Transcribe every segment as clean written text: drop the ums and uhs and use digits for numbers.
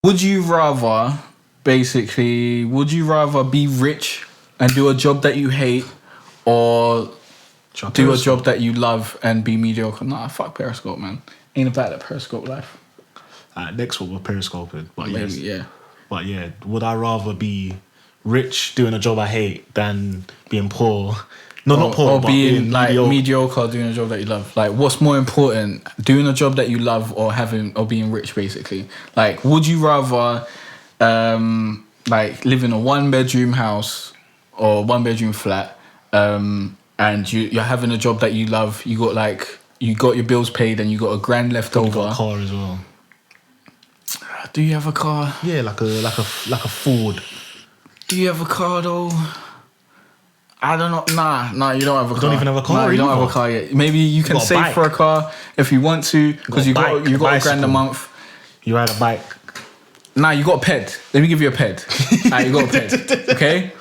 Would you rather be rich and do a job that you hate, or do a job that you love and be mediocre? Nah, fuck Periscope, man. Ain't about that Periscope life. Next one, we're Periscoping. But Maybe, yes. yeah. But yeah, would I rather be rich doing a job I hate than being poor? No, not poor, or but being like mediocre. mediocre doing a job that you love. Like, what's more important, doing a job that you love or being rich, basically? Like, would you rather like live in a 1-bedroom house or 1-bedroom flat, and you're having a job that you love, you got your bills paid and you got $1,000 left over. You got a car as well. Do you have a car? Yeah, like a Ford. Do you have a car though? I don't know. Nah, you don't have a car. You don't even have a car. Nah, you don't have a car yet. Maybe you can save for a car if you want to, because you got $1,000 a month. You ride a bike. Nah, you got a ped. Let me give you a ped. You got a ped. Okay?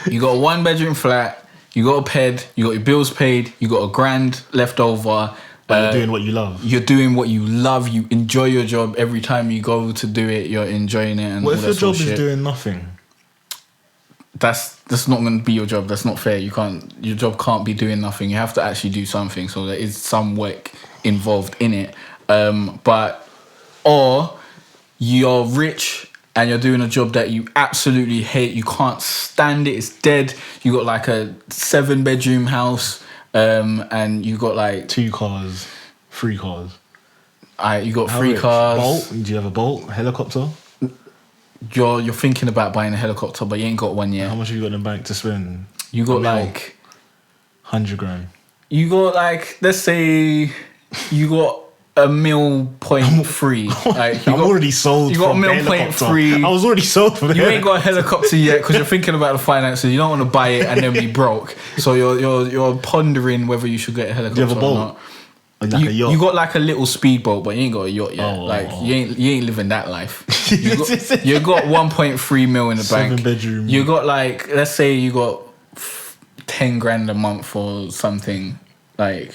You got a 1-bedroom flat. You got a ped. You got your bills paid. You got $1,000 left over. But you're doing what you love. You're doing what you love. You enjoy your job. Every time you go to do it, you're enjoying it. And what all if that your sort job of is shit. doing nothing? That's not going to be your job. That's not fair. Your job can't be doing nothing. You have to actually do something. So there is some work involved in it. Or you're rich and you're doing a job that you absolutely hate. You can't stand it. It's dead. You got like a 7-bedroom house, and you got like 2 cars, 3 cars. You got 3 cars. Bolt? Do you have a Bolt? Helicopter? You're thinking about buying a helicopter, but you ain't got one yet. How much have you got in the bank to spend? You got like 100 grand. You got like, let's say you got $1.3 million. Like, I'm already sold. You got $1.3 million. I was already sold for that. You ain't got a helicopter yet because you're thinking about the finances. You don't want to buy it and then be broke. So you're pondering whether you should get a helicopter. Do you have a boat? Or not. Like a yacht. You got like a little speedboat, but you ain't got a yacht yet. You ain't living that life. You got 1.3 million in the bank. 7-bedroom. You got like, let's say you got 10 grand a month or something. Like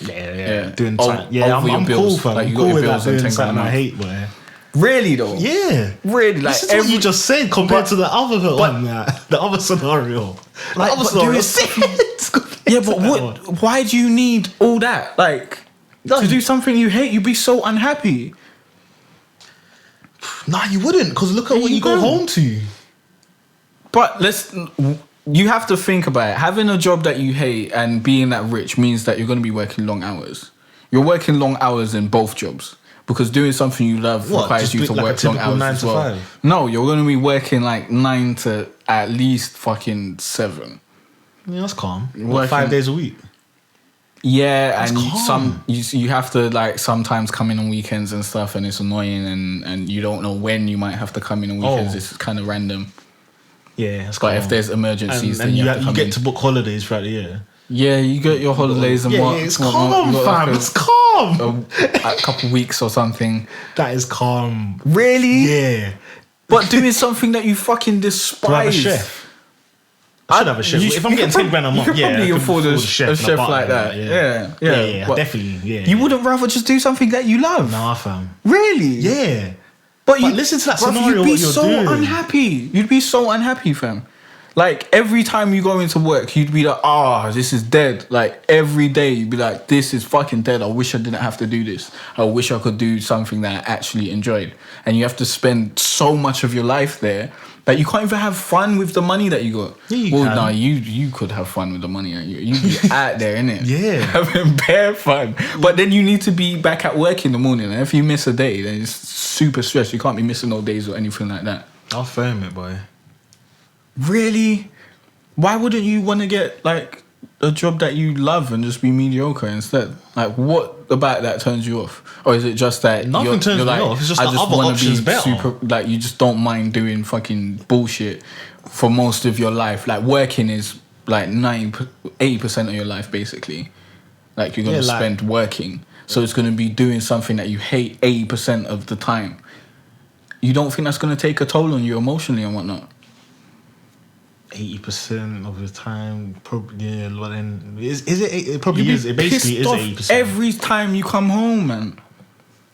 doing something. I'm cool for like, you got your bills doing something I hate, boy. Really though? Yeah. Really, like this is what you just said compared to the other one, the other scenario. Like, other scenario. Yeah, but why do you need all that? Like, to do something you hate, you'd be so unhappy. Nah, you wouldn't, because look at what you go home to. But you have to think about it. Having a job that you hate and being that rich means that you're going to be working long hours. You're working long hours in both jobs, because doing something you love requires you to work long hours as well. 9 to 5? No, you're going to be working like 9 to at least fucking 7. Yeah, that's calm. 5 days a week. Yeah, that's and calm. you have to like sometimes come in on weekends and stuff, and it's annoying, and you don't know when you might have to come in on weekends. It's kind of random. Yeah, that's but if there's emergencies, and then you get to book holidays throughout the year. Yeah, you get your holidays and what? It's calm, fam. It's calm. A couple weeks or something. That is calm. Really? Yeah. But doing something that you fucking despise. Do I have a chef? I should have a chef. If I'm getting 10 grand a month, you could probably afford a chef like that. Yeah, definitely. Yeah. You wouldn't rather just do something that you love? Nah, fam. Really? Yeah. But listen to that scenario. You'd be so unhappy. You'd be so unhappy, fam. Like, every time you go into work, you'd be like, this is dead. Like, every day, you'd be like, this is fucking dead. I wish I didn't have to do this. I wish I could do something that I actually enjoyed. And you have to spend so much of your life there that you can't even have fun with the money that you got. Yeah, you can. No, you could have fun with the money. You'd be out there, innit? Yeah. Having bare fun. But then you need to be back at work in the morning. And if you miss a day, then it's super stressed. You can't be missing no days or anything like that. I'll firm it, boy. Really? Why wouldn't you want to get like a job that you love and just be mediocre instead? Like, what about that turns you off? Or is it just that nothing turns me off? It's just the other option's better. Like, you just don't mind doing fucking bullshit for most of your life. Like, working is like 80% of your life basically. Like, you're gonna spend working, so it's gonna be doing something that you hate 80% of the time. You don't think that's gonna take a toll on you emotionally and whatnot? 80% of the time, probably. Yeah, well then, is it? It probably is. It basically is 80%. Every time you come home, man.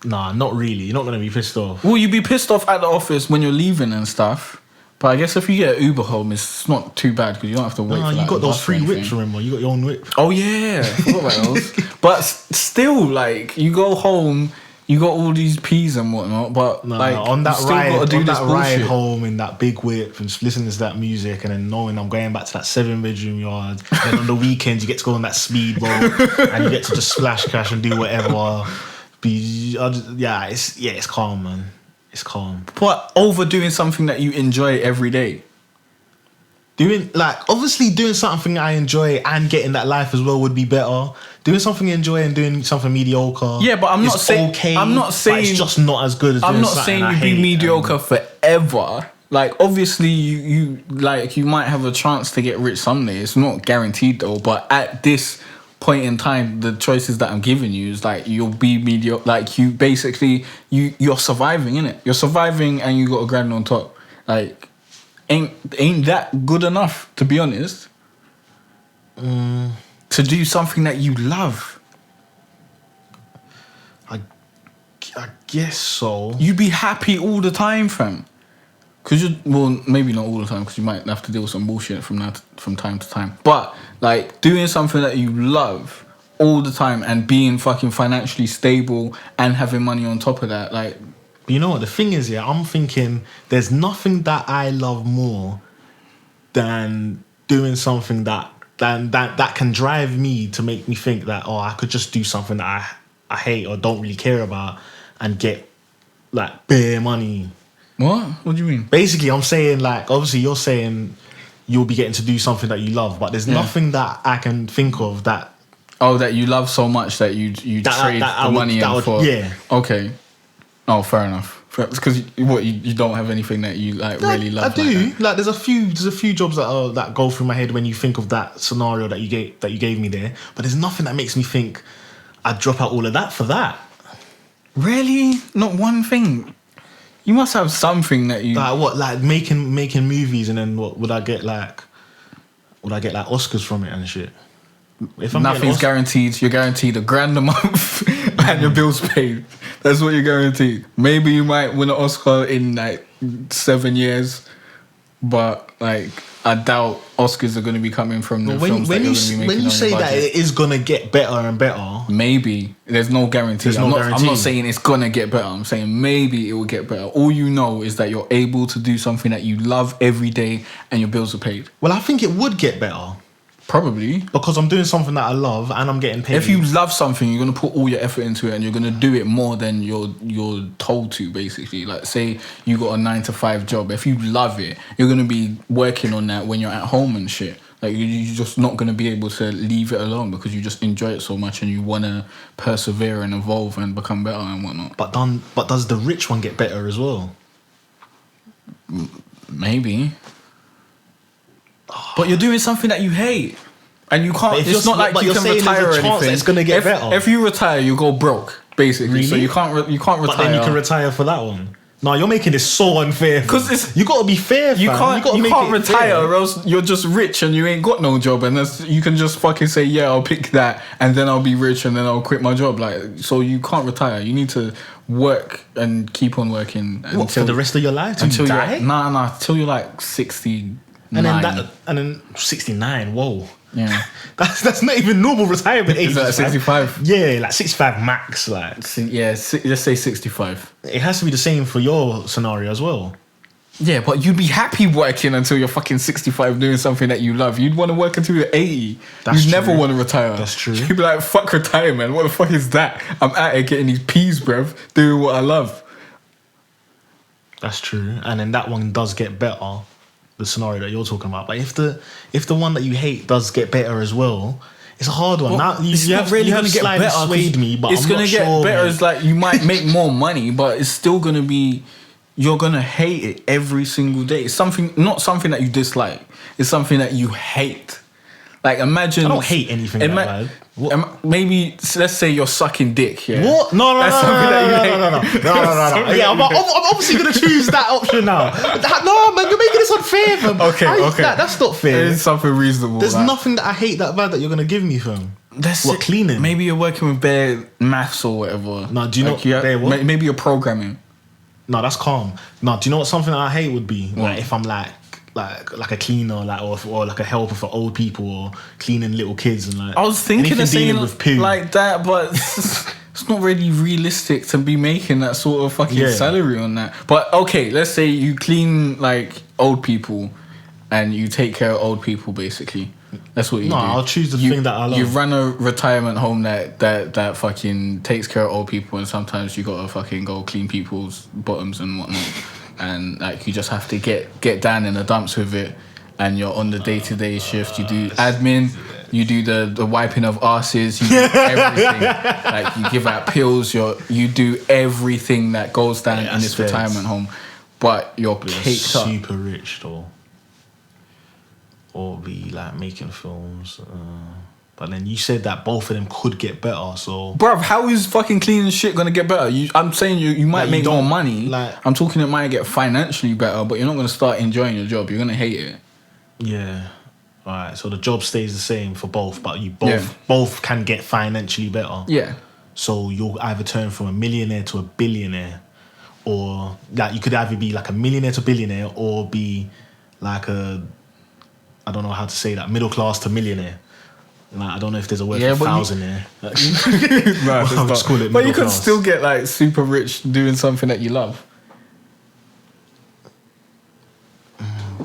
Nah, not really. You're not gonna be pissed off. Well, you'd be pissed off at the office when you're leaving and stuff. But I guess if you get an Uber home, it's not too bad because you don't have to wait for you like, got the those bus or free anything. whips, remember? You got your own whip. Oh yeah, I forgot about those. But still, like, you go home, you got all these peas and whatnot. But like, on that you still gotta do this ride bullshit. home in that big whip and just listening to that music, and then knowing I'm going back to that 7-bedroom yard. And on the weekends, you get to go on that speedboat and you get to just splash cash and do whatever. It's calm, man. It's calm. But overdoing something that you enjoy every day. Obviously doing something I enjoy and getting that life as well would be better. Doing something you enjoy and doing something mediocre. Yeah, but I'm not saying okay. I'm not saying it's just not as good as. I'm doing not something saying I you be hate mediocre forever. Like, obviously, you might have a chance to get rich someday. It's not guaranteed though. But at this point in time, the choices that I'm giving you is like you'll be mediocre. Like, you basically you're surviving, innit? You're surviving and you got a grand on top. Like, ain't that good enough, to be honest? To do something that you love. I guess so. You'd be happy all the time, fam. Maybe not all the time, because you might have to deal with some bullshit from time to time. But like doing something that you love all the time and being fucking financially stable and having money on top of that, like. But you know what the thing is? Yeah, I'm thinking there's nothing that I love more than doing something that can drive me to make me think that I could just do something that I hate or don't really care about and get like bare money. What do you mean? Basically, I'm saying, like, obviously you're saying you'll be getting to do something that you love, but there's nothing that I can think of that that you love so much that you trade the money in for. Yeah. Okay. Oh, fair enough. Because you don't have anything that you like really love. I do. Like, there's a few jobs that go through my head when you think of that scenario that you gave me there. But there's nothing that makes me think I'd drop out all of that for that. Really? Not one thing. You must have something that you like. What, like making movies, and then what would I get like? Would I get like Oscars from it and shit? If nothing's guaranteed. You're guaranteed $1,000 a month and your bills paid. That's what you're guaranteed. Maybe you might win an Oscar in like 7 years, but like I doubt Oscars are going to be coming from the films that you're going to be making. When you say that it is going to get better and better, maybe there's no guarantee. I'm not saying it's going to get better. I'm saying maybe it will get better. All you know is that you're able to do something that you love every day and your bills are paid. Well, I think it would get better. Probably. Because I'm doing something that I love and I'm getting paid. If you love something, you're going to put all your effort into it and you're going to do it more than you're told to, basically. Like, say you got a 9-to-5 job. If you love it, you're going to be working on that when you're at home and shit. Like, you're just not going to be able to leave it alone because you just enjoy it so much and you want to persevere and evolve and become better and whatnot. But does the rich one get better as well? Maybe. But you're doing something that you hate, and you can't. It's not like you can retire or anything. It's gonna get better. If you retire, you go broke, basically. Really? So you can't retire. But then you can retire for that one. No, you're making this so unfair. Because you got to be fair. You fam. can't. You can't retire, or else you're just rich and you ain't got no job, and you can just fucking say, yeah, I'll pick that, and then I'll be rich, and then I'll quit my job. Like, so you can't retire. You need to work and keep on working until for the rest of your life. Until you die? Till you're like 60. And then 69. Whoa. Yeah. That's not even normal retirement age. Is that 65? Yeah, like 65 max. Like, yeah, let's say 65. It has to be the same for your scenario as well. Yeah, but you'd be happy working until you're fucking 65 doing something that you love. You'd want to work until you're 80. You'd never want to retire. That's true. You'd be like, fuck retirement. What the fuck is that? I'm out here getting these peas, bruv, doing what I love. That's true. And then that one does get better. The scenario that you're talking about, but if the one that you hate does get better as well, it's a hard one. Well, now it's not really going to get better. Swayed me, but it's going to get better. It's like you might make more money, but it's still going to be. You're going to hate it every single day. It's not something that you dislike. It's something that you hate. Like, imagine. I don't hate anything that bad. Maybe let's say you're sucking dick. Yeah. What? No. Yeah, I'm obviously gonna choose that option now. No, man, you're making this not fair, fam. Okay. That's not fair. It's something reasonable. There's nothing that I hate that bad that you're gonna give me, fam. Cleaning? Maybe you're working with bare maths or whatever. No, do you know what? Maybe you're programming. No, that's calm. No, do you know what something that I hate would be? Like if I'm like a cleaner, or like a helper for old people, or cleaning little kids, and like I was thinking of saying with poo. like that, but it's not really realistic to be making that sort of fucking salary on that. But okay, let's say you clean like old people, and you take care of old people. Basically, that's what you do. No, I'll choose the thing that I love. You run a retirement home that fucking takes care of old people, and sometimes you gotta fucking go clean people's bottoms and whatnot. And like you just have to get down in the dumps with it, and you're on the day-to-day shift. You do admin, you do the wiping of arses, you do everything. Like you give out pills, you do everything that goes down in this retirement home. But you're caked up. Super rich though, or be like making films. But then you said that both of them could get better, so... Bruv, how is fucking cleaning shit gonna get better? I'm saying you might make more money. I'm talking it might get financially better, but you're not gonna start enjoying your job. You're gonna hate it. Yeah. Alright, so the job stays the same for both, but you both can get financially better. Yeah. So you'll either turn from a millionaire to a billionaire, or like you could either be like a millionaire to billionaire, or be like I don't know how to say that, middle class to millionaire. Like, I don't know if there's a word for thousand there. No, just call it. But you could still get like super rich doing something that you love.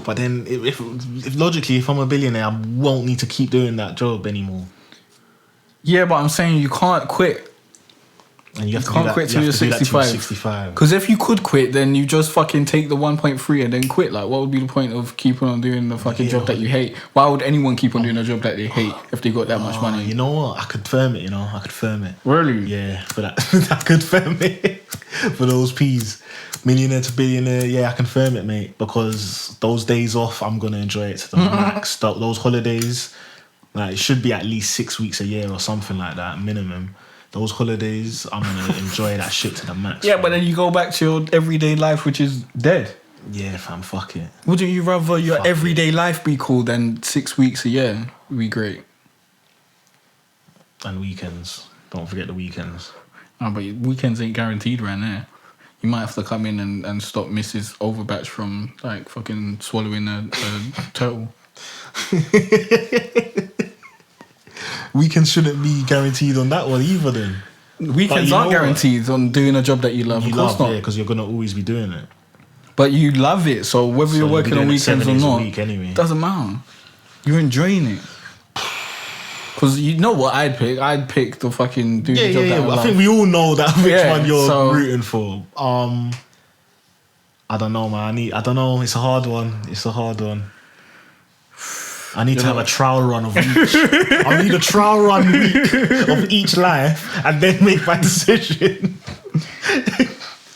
But then, if logically, if I'm a billionaire, I won't need to keep doing that job anymore. Yeah, but I'm saying you can't quit. And you can't quit till you're 65. Because if you could quit, then you just fucking take the 1.3 and then quit. Like, what would be the point of keeping on doing the fucking job that you hate? Why would anyone keep on doing a job that they hate if they got that much money? You know what? I could firm it, I could firm it. Really? Yeah, for that. I could firm it. For those P's. Millionaire to billionaire, yeah, I can firm it, mate. Because those days off, I'm going to enjoy it to the max. Those holidays, like, it should be at least 6 weeks a year or something like that, minimum. Those holidays, I'm going to enjoy that shit to the max. Yeah, but then you go back to your everyday life, which is dead. Yeah, fam, fuck it. Wouldn't you rather your everyday life be cool than 6 weeks a year? Would be great. And weekends. Don't forget the weekends. No, but weekends ain't guaranteed right now. You might have to come in and stop Mrs. Overbatch from, like, fucking swallowing a turtle. Weekends shouldn't be guaranteed on that one either then. Weekends aren't guaranteed on doing a job that you love. You love, yeah, because you're going to always be doing it. But you love it, so whether you're working on weekends or not, anyway. Doesn't matter. You're enjoying it. Because you know what I'd pick? I'd pick the fucking do the job that I love. I think we all know that which one you're rooting for. I don't know, man. I don't know. It's a hard one. I need to have a trial run of each. I need a trial run week of each life and then make my decision.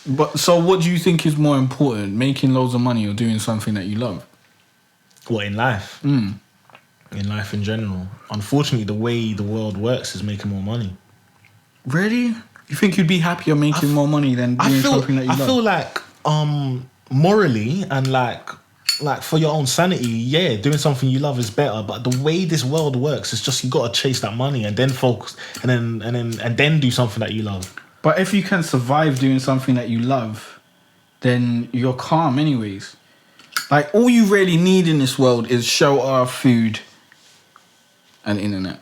But so what do you think is more important? Making loads of money or doing something that you love? What, in life? In life in general. Unfortunately, the way the world works is making more money. Really? You think you'd be happier making more money than doing something that you love? I feel like morally and like for your own sanity, yeah, doing something you love is better. But the way this world works, it's just you gotta chase that money and then focus and then do something that you love. But if you can survive doing something that you love, then you're calm anyways. Like, all you really need in this world is shelter, food, and internet.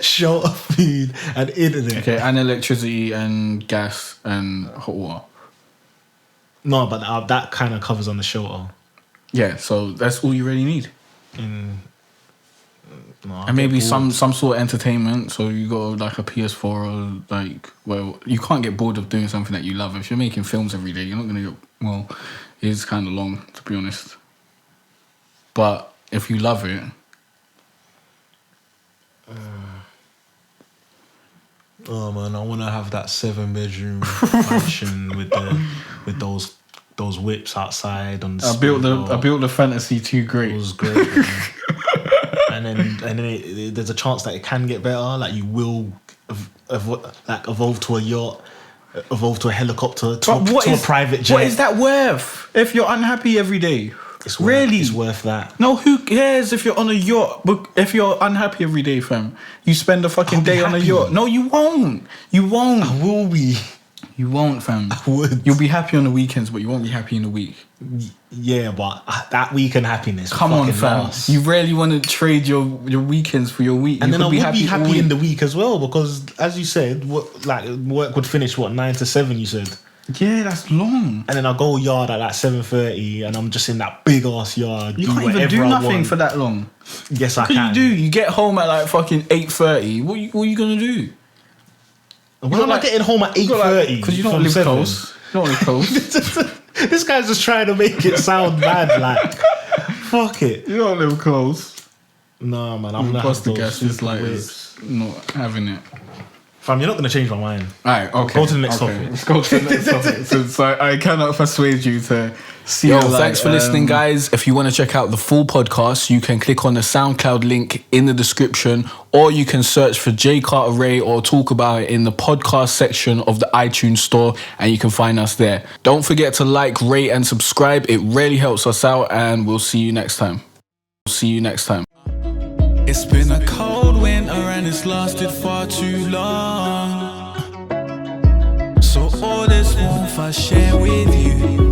Shelter, food, and internet. Okay, and electricity and gas and hot water. No, but that kind of covers on the shelter. Yeah, so that's all you really need. No, and maybe some sort of entertainment. So you got like a PS4 or like, well, you can't get bored of doing something that you love. If you're making films every day, you're not gonna get. Well, it's kind of long, to be honest. But if you love it. Oh man, I want to have that 7-bedroom mansion with those whips outside on the. I built the fantasy too great. It was great. and then there's a chance that it can get better. Like you will evolve to a yacht. evolve to a helicopter, to But a private jet. What is that worth if you're unhappy every day? It's worth that. No, who cares if you're on a yacht? But if you're unhappy every day, fam, you spend a fucking day on a yacht. No, you won't. You won't. I will be. You won't, fam. I would. You'll be happy on the weekends, but you won't be happy in the week. Yeah, but that weekend happiness. Come on, fam. Lasts. You really want to trade your weekends for your week. And you then I would be all happy week. in the week as well, because as you said, work would finish 9 to 7. You said. Yeah, that's long. And then I go yard at 7:30, and I'm just in that big ass yard. You can't even do nothing for that long. Yes, I What can. you do? You get home at like fucking 8:30. What are you gonna do? When am I getting home at 8:30? Because you don't live close. You don't live close. This guy's just trying to make it sound bad. Like, fuck it. You don't live close. No, man, I'm not. Plus the gas is like not having it. Fam, you're not gonna change my mind. Alright, okay. Go to the next topic. Let's go to the next topic. So I cannot persuade you to see. Yo, thanks for listening, guys. If you want to check out the full podcast, you can click on the SoundCloud link in the description, or you can search for Jay Cartere or talk about it in the podcast section of the iTunes store, and you can find us there. Don't forget to like, rate, and subscribe. It really helps us out, and we'll see you next time. It's been a cold winter and it's lasted far too long. So all this warmth I share with you.